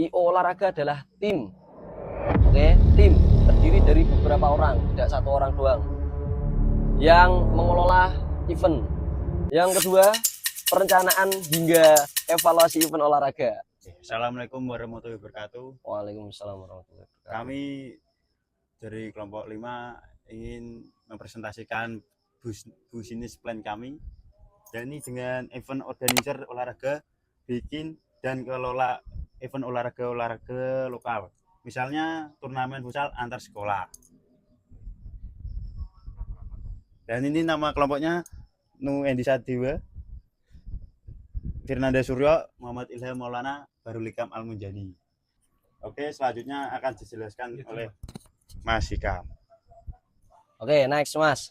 IO olahraga adalah tim. Oke, tim terdiri dari beberapa orang, tidak satu orang doang, yang mengelola event. Yang kedua, perencanaan hingga evaluasi event olahraga. Assalamualaikum warahmatullahi wabarakatuh. Waalaikumsalam warahmatullahi wabarakatuh. Kami dari kelompok 5 ingin mempresentasikan bisnis plan kami, dan ini dengan event organizer olahraga, bikin dan kelola event olahraga lokal. Misalnya turnamen futsal antar sekolah. Dan ini nama kelompoknya Nu Endi Sadewa, Firnanda Suryo, Muhammad Ilham Maulana, Barulikam Al-Munjani. Oke, selanjutnya akan dijelaskan oleh Mas Hikam. Oke, next Mas.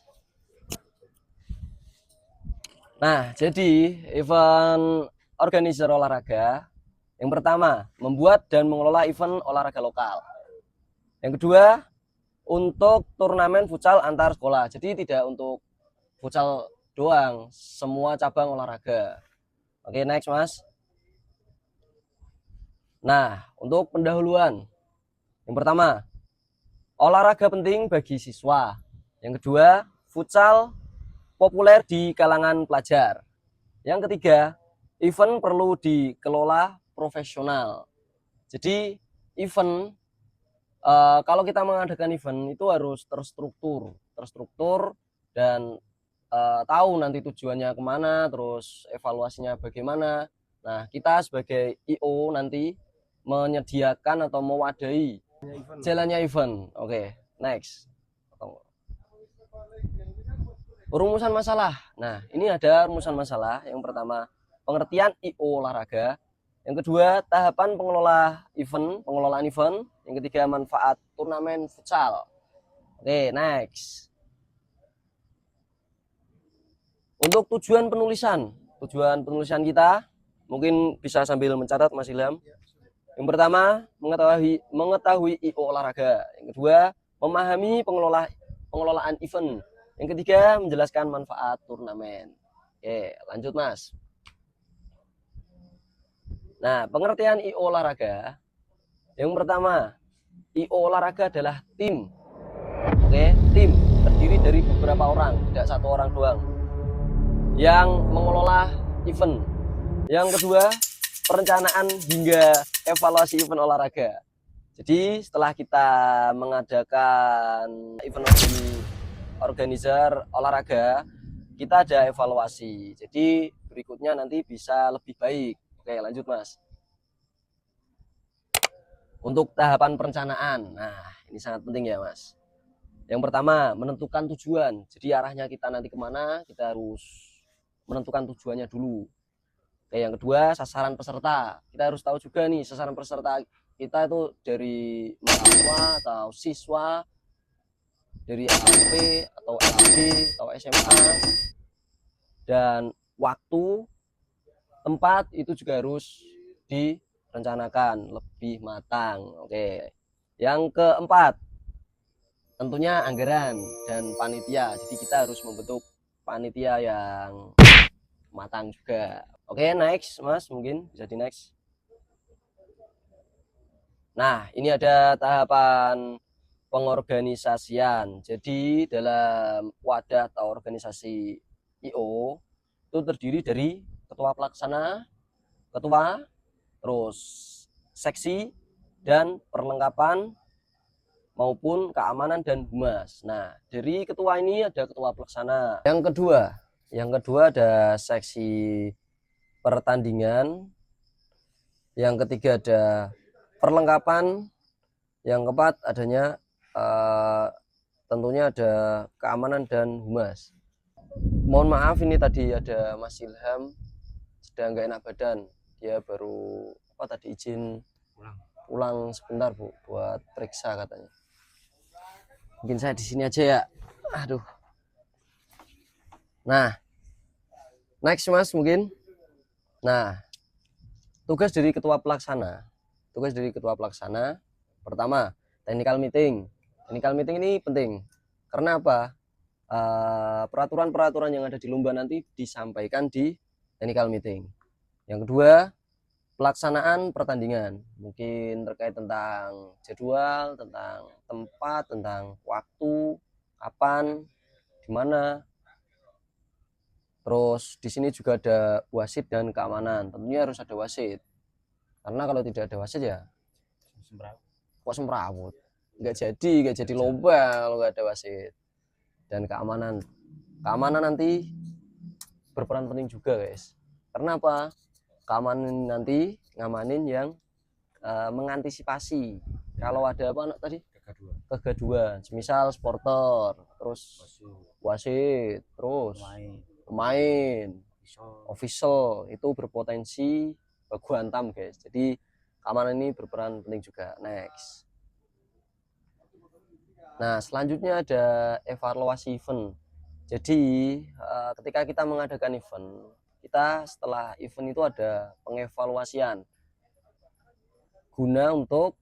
Nah, jadi event organizer olahraga yang pertama, membuat dan mengelola event olahraga lokal. Yang kedua, untuk turnamen futsal antar sekolah. Jadi tidak untuk futsal doang, semua cabang olahraga. Oke, next Mas. Nah, untuk pendahuluan. Yang pertama, olahraga penting bagi siswa. Yang kedua, futsal populer di kalangan pelajar. Yang ketiga, event perlu dikelola profesional. Jadi event, kalau kita mengadakan event itu harus terstruktur dan tahu nanti tujuannya kemana, terus evaluasinya bagaimana. Nah, kita sebagai IO nanti menyediakan atau mewadahi jalannya event. Oke, next. Rumusan masalah. Nah, ini ada rumusan masalah. Yang pertama, pengertian IO olahraga. Yang kedua, tahapan pengelolaan event. Yang ketiga, manfaat turnamen futsal. Oke, next. Untuk tujuan penulisan kita mungkin bisa sambil mencatat Mas Ilham. Yang pertama, mengetahui IO olahraga. Yang kedua, memahami pengelolaan event. Yang ketiga, menjelaskan manfaat turnamen. Oke, lanjut Mas. Nah, pengertian IO olahraga. Yang pertama, IO olahraga adalah tim. Oke, tim terdiri dari beberapa orang, tidak satu orang doang, yang mengelola event. Yang kedua, perencanaan hingga evaluasi event olahraga. Jadi setelah kita mengadakan event organizer olahraga, kita ada evaluasi. Jadi berikutnya nanti bisa lebih baik. Oke, lanjut Mas. Untuk tahapan perencanaan, nah ini sangat penting ya Mas. Yang pertama, menentukan tujuan. Jadi arahnya kita nanti kemana, kita harus menentukan tujuannya dulu. Oke, yang kedua, sasaran peserta. Kita harus tahu juga nih sasaran peserta kita itu dari mahasiswa atau siswa, dari SMP atau SD atau SMA, dan waktu, tempat itu juga harus direncanakan lebih matang. Oke. Yang keempat, tentunya anggaran dan panitia. Jadi kita harus membentuk panitia yang matang juga. Oke, next Mas, mungkin bisa di next. Nah, ini ada tahapan pengorganisasian. Jadi dalam wadah atau organisasi IO itu terdiri dari ketua pelaksana, ketua, terus seksi, dan perlengkapan maupun keamanan dan humas. Nah, dari ketua ini ada ketua pelaksana. Yang kedua ada seksi pertandingan. Yang ketiga ada perlengkapan. Yang keempat adanya tentunya ada keamanan dan humas. Mohon maaf ini tadi ada Mas Ilham sedang nggak enak badan, dia baru izin pulang sebentar Bu buat periksa katanya. Mungkin saya di sini aja ya. Aduh. Nah, next Mas mungkin. Nah, tugas dari ketua pelaksana pertama, technical meeting. Technical meeting ini penting karena apa? Peraturan-peraturan yang ada di lomba nanti disampaikan di technical meeting. Yang kedua, pelaksanaan pertandingan, mungkin terkait tentang jadwal, tentang tempat, tentang waktu, kapan, di mana. Terus di sini juga ada wasit dan keamanan. Tentunya harus ada wasit. Karena kalau tidak ada wasit ya kok semrawut. Nggak jadi lomba kalau nggak ada wasit. Dan keamanan. Keamanan nanti berperan penting juga, guys. Karena apa? Keamanan nanti ngamanin yang mengantisipasi kalau ada apa tadi? Kegaduhan. Misal supporter, terus wasit, terus pemain, official itu berpotensi baku hantam, guys. Jadi keamanan ini berperan penting juga. Next. Nah, selanjutnya ada evaluasi event. Jadi ketika kita mengadakan event, kita setelah event itu ada pengevaluasian guna untuk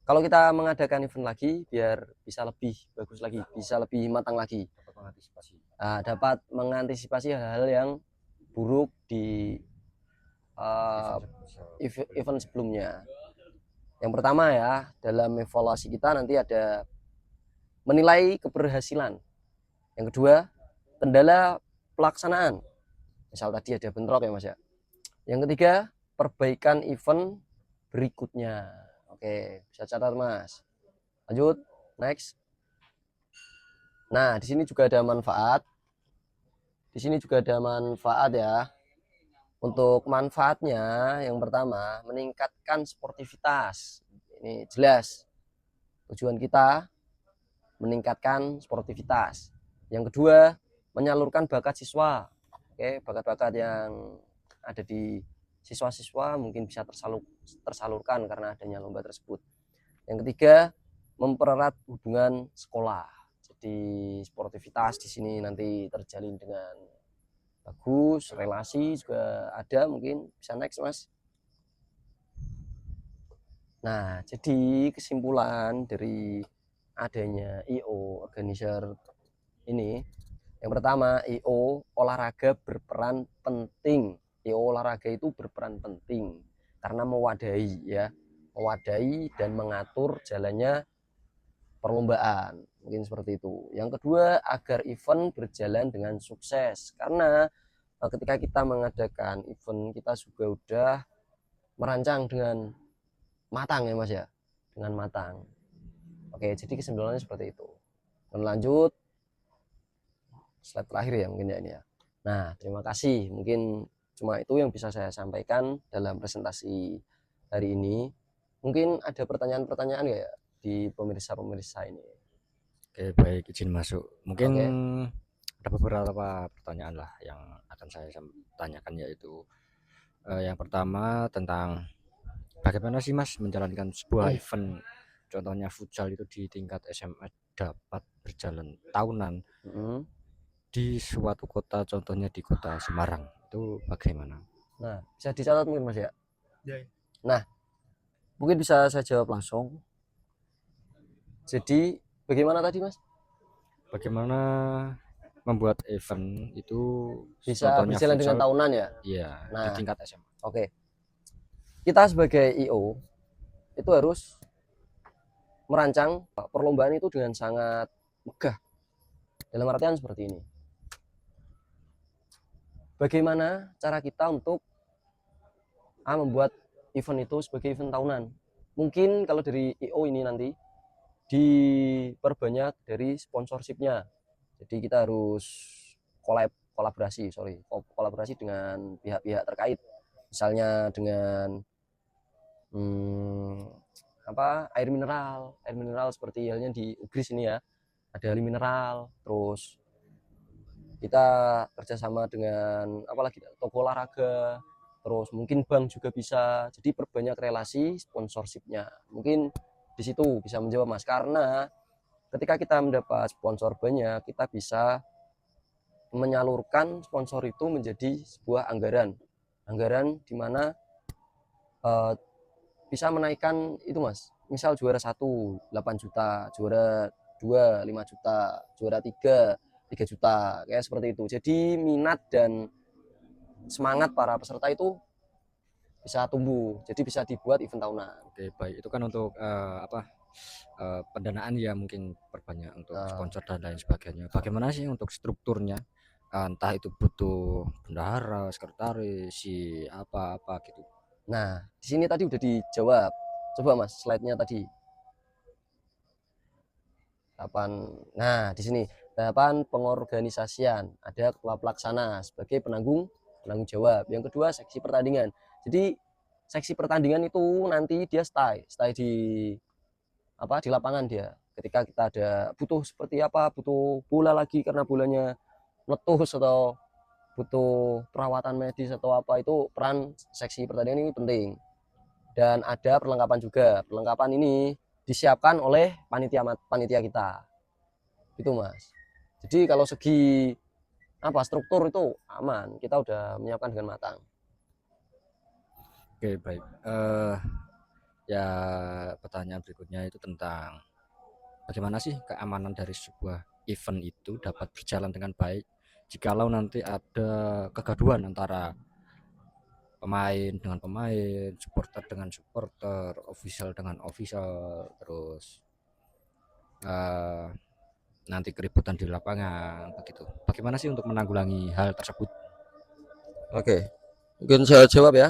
kalau kita mengadakan event lagi biar bisa lebih bagus lagi, bisa lebih matang lagi, dapat mengantisipasi hal-hal yang buruk di event sebelumnya. Yang pertama ya, dalam evaluasi kita nanti ada menilai keberhasilan. Yang kedua, kendala pelaksanaan. Misal tadi ada bentrok ya Mas ya. Yang ketiga, perbaikan event berikutnya. Oke, bisa catat Mas. Lanjut, next. Nah, di sini juga ada manfaat. Di sini juga ada manfaat ya. Untuk manfaatnya, yang pertama, meningkatkan sportivitas. Ini jelas. Tujuan kita meningkatkan sportivitas. Yang kedua, menyalurkan bakat siswa. Oke, bakat-bakat yang ada di siswa-siswa mungkin bisa tersalurkan karena adanya lomba tersebut. Yang ketiga, mempererat hubungan sekolah. Jadi sportivitas di sini nanti terjalin dengan bagus, relasi juga ada, mungkin bisa next Mas. Nah, jadi kesimpulan dari adanya IO organizer ini, yang pertama, IO olahraga berperan penting. IO olahraga itu berperan penting karena mewadahi ya, mewadahi dan mengatur jalannya perlombaan, mungkin seperti itu. Yang kedua, agar event berjalan dengan sukses, karena ketika kita mengadakan event kita juga udah merancang dengan matang ya Mas ya, dengan matang. Oke, jadi kesimpulannya seperti itu. Dan lanjut slide terakhir ya mungkin ya ini ya. Nah, terima kasih. Mungkin cuma itu yang bisa saya sampaikan dalam presentasi hari ini. Mungkin ada pertanyaan-pertanyaan nggak ya di pemirsa-pemirsa ini? Oke, baik, izin masuk. Mungkin Oke. ada beberapa pertanyaan lah yang akan saya tanyakan, yaitu yang pertama tentang bagaimana sih Mas menjalankan sebuah event, contohnya futsal itu di tingkat SMA dapat berjalan tahunan di suatu kota, contohnya di kota Semarang, itu bagaimana? Nah, bisa dicatat mungkin Mas ya? Ya. Nah, mungkin bisa saya jawab langsung. Jadi bagaimana tadi Mas? Bagaimana membuat event itu Bisa berjalan dengan tahunan ya? Iya, nah, di tingkat SMA. Oke. Kita sebagai IO itu harus merancang perlombaan itu dengan sangat megah. Dalam artian seperti ini. Bagaimana cara kita untuk membuat event itu sebagai event tahunan? Mungkin kalau dari IO ini nanti diperbanyak dari sponsorshipnya. Jadi kita harus kolaborasi dengan pihak-pihak terkait. Misalnya dengan air mineral seperti halnya di Ugris ini ya, ada air mineral. Terus kita kerjasama dengan apalagi toko olahraga, terus mungkin bank juga bisa. Jadi perbanyak relasi sponsorshipnya. Mungkin di situ bisa menjawab Mas, karena ketika kita mendapat sponsor banyak, kita bisa menyalurkan sponsor itu menjadi sebuah anggaran di mana bisa menaikkan itu Mas. Misal juara 1 8 juta, juara 2 5 juta, juara 3 3 juta, kayak seperti itu. Jadi minat dan semangat para peserta itu bisa tumbuh. Jadi bisa dibuat event tahunan. Oke, baik. Itu kan untuk pendanaan ya, mungkin perbanyak untuk sponsor dan lain sebagainya. Bagaimana sih untuk strukturnya? Entah itu butuh bendahara, sekretaris, si apa-apa gitu. Nah, di sini tadi udah dijawab. Coba Mas, slide-nya tadi. Nah, di sini tahapan pengorganisasian, ada ketua pelaksana sebagai penanggung jawab. Yang kedua, seksi pertandingan. Jadi seksi pertandingan itu nanti dia stay di lapangan dia. Ketika kita ada butuh seperti apa, butuh bola lagi karena bolanya meletus atau butuh perawatan medis atau apa, itu peran seksi pertandingan ini penting. Dan ada perlengkapan juga. Perlengkapan ini disiapkan oleh panitia kita. Gitu Mas. Jadi kalau segi struktur itu aman, kita udah menyiapkan dengan matang. Oke, baik. Ya, pertanyaan berikutnya itu tentang bagaimana sih keamanan dari sebuah event itu dapat berjalan dengan baik jikalau nanti ada kegaduhan antara pemain dengan pemain, supporter dengan supporter, official dengan official, terus nanti keributan di lapangan begitu. Bagaimana sih untuk menanggulangi hal tersebut? Oke, mungkin saya jawab ya.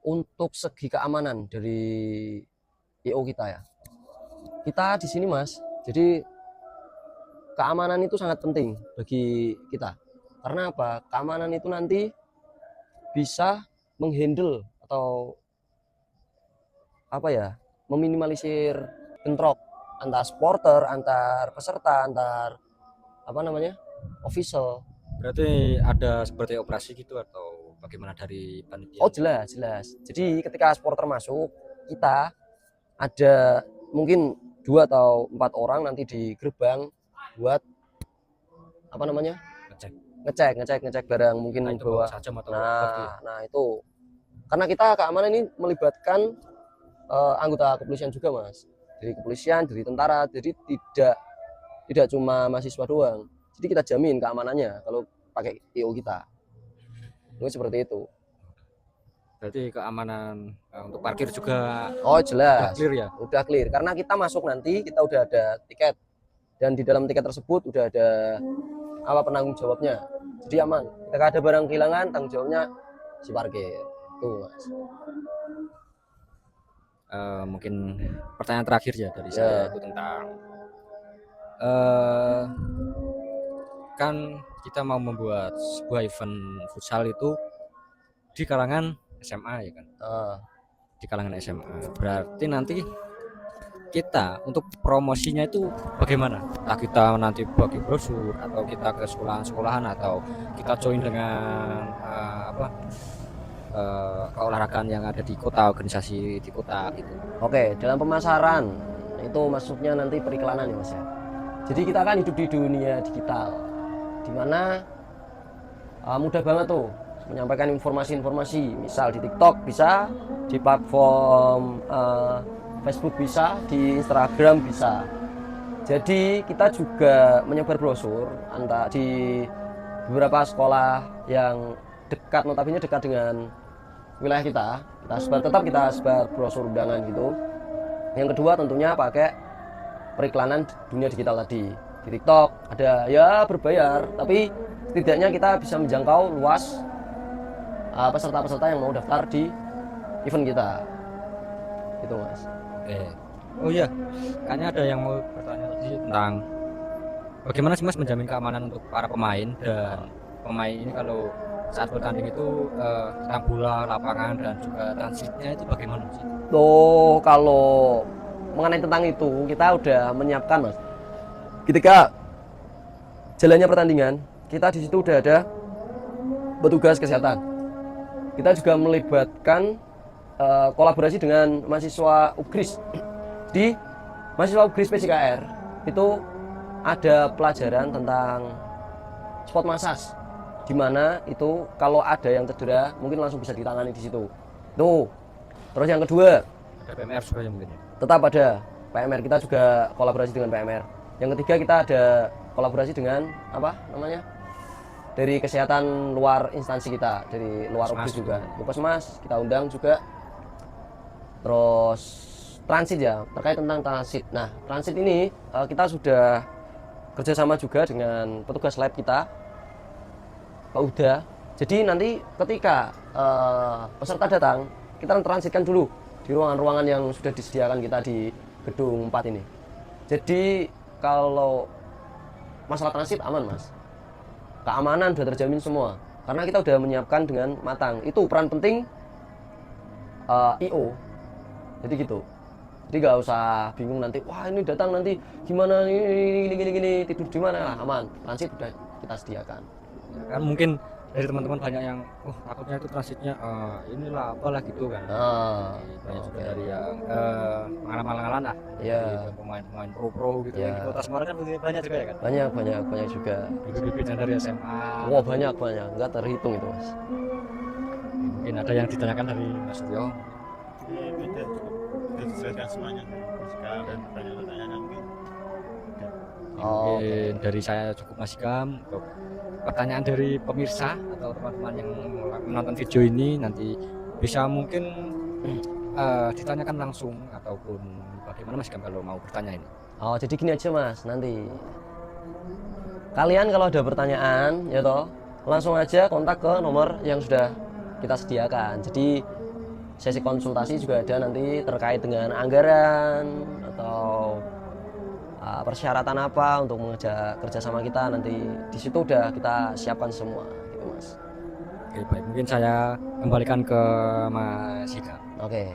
Untuk segi keamanan dari IO kita ya, kita di sini Mas, jadi keamanan itu sangat penting bagi kita. Karena apa? Keamanan itu nanti bisa menghandle atau meminimalisir bentrok antar supporter, antar peserta, antar official. Berarti ada seperti operasi gitu atau bagaimana dari panitia? Oh jelas. Jadi ketika supporter masuk, kita ada mungkin 2 atau 4 orang nanti di gerbang buat ngecek barang, mungkin bawa sajam atau nah itu karena kita keamanan ini melibatkan anggota kepolisian juga Mas, dari kepolisian, dari tentara, jadi tidak cuma mahasiswa doang, jadi kita jamin keamanannya kalau pakai IO kita. Itu seperti itu. Berarti keamanan untuk parkir juga jelas udah clear ya? Udah clear, karena kita masuk nanti kita udah ada tiket, dan di dalam tiket tersebut udah ada penanggung jawabnya, jadi aman. Ketika ada barang kehilangan, tanggung jawabnya si parkir. Tuh Mas. Mungkin pertanyaan terakhir ya dari saya itu tentang kan kita mau membuat sebuah event futsal itu di kalangan SMA ya kan? Di kalangan SMA. Berarti nanti kita untuk promosinya itu bagaimana? Entah kita nanti bagi brosur atau kita ke sekolahan atau kita join dengan keolahragaan yang ada di kota, organisasi di kota gitu. Oke, dalam pemasaran itu maksudnya nanti periklanan ya Mas ya. Jadi kita kan hidup di dunia digital, dimana mudah banget tuh menyampaikan informasi-informasi, misal di TikTok bisa, di platform Facebook bisa, di Instagram bisa. Jadi kita juga menyebar brosur di beberapa sekolah yang notabene dekat dengan wilayah kita sebar brosur undangan gitu. Yang kedua tentunya pakai periklanan dunia digital tadi. Di TikTok ada ya berbayar, tapi setidaknya kita bisa menjangkau luas peserta-peserta yang mau daftar di event kita. Gitu Mas. Oh iya, kayaknya ada yang mau bertanya tadi tentang bagaimana sih Mas menjamin keamanan untuk para pemain, dan pemain ini kalau saat bertanding itu tentang bola, lapangan, dan juga transitnya itu bagaimana sih? Kalau mengenai tentang itu kita udah menyiapkan Mas. Ketika jalannya pertandingan, kita di situ udah ada petugas kesehatan. Kita juga melibatkan kolaborasi dengan mahasiswa UGRIS. Di mahasiswa UGRIS PJKR itu ada pelajaran tentang sport massage, di mana itu kalau ada yang cedera mungkin langsung bisa ditangani di situ. Tuh. Terus yang kedua, ada PMR juga ya mungkin. Tetap ada PMR, kita juga kolaborasi dengan PMR. Yang ketiga kita ada kolaborasi dengan dari kesehatan luar instansi kita, dari luar Puskesmas UGS juga, Puskesmas kita undang juga. Terus transit ya, terkait tentang transit. Nah, transit ini kita sudah kerjasama juga dengan petugas lab kita, Pak Uda. Jadi nanti ketika peserta datang, kita transitkan dulu di ruangan-ruangan yang sudah disediakan kita di gedung 4 ini. Jadi kalau masalah transit aman mas, keamanan sudah terjamin semua karena kita sudah menyiapkan dengan matang. Itu peran penting IO. Jadi gitu. Jadi nggak usah bingung nanti, wah ini datang nanti gimana gini tidur di mana lah, aman. Transit sudah kita sediakan. Kan mungkin dari teman-teman banyak yang takutnya itu transitnya inilah apalah gitu kan. Banyak juga dari yang pengalaman lah. Iya. Dari pemain-pemain pro gitu Iya. di Kota Semarang kan banyak juga ya kan. Banyak juga. Bibit-bibit dari SMA. Wah banyak nggak terhitung itu mas. Mungkin ada yang ditanyakan dari Mas Suryo. Beda cukup dijelaskan semuanya musikal dan pertanyaan-pertanyaan yang mungkin Oh, Mungkin dari saya cukup Mas Hikam. Untuk pertanyaan dari pemirsa atau teman-teman yang menonton video ini nanti bisa mungkin ditanyakan langsung ataupun bagaimana Mas Hikam kalau mau bertanya ini. oh jadi gini aja mas, nanti kalian kalau ada pertanyaan ya toh langsung aja kontak ke nomor yang sudah kita sediakan. Jadi sesi konsultasi juga ada nanti terkait dengan anggaran atau persyaratan apa untuk mengajak kerjasama kita, nanti di situ udah kita siapkan semua gitu mas. Oke, baik, mungkin saya kembalikan ke Mas Hikam. Oke,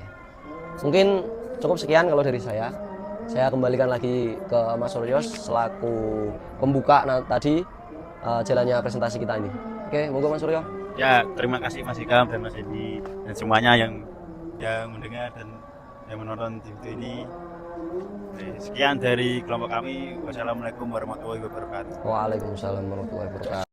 mungkin cukup sekian kalau dari saya. Saya kembalikan lagi ke Mas Suryo selaku pembuka tadi jalannya presentasi kita ini. Oke, monggo Mas Suryo. ya terima kasih Mas Hikam dan Mas Edi dan semuanya yang mendengar dan yang menonton video ini. Sekian dari kelompok kami. Wassalamualaikum warahmatullahi wabarakatuh. Waalaikumsalam warahmatullahi wabarakatuh.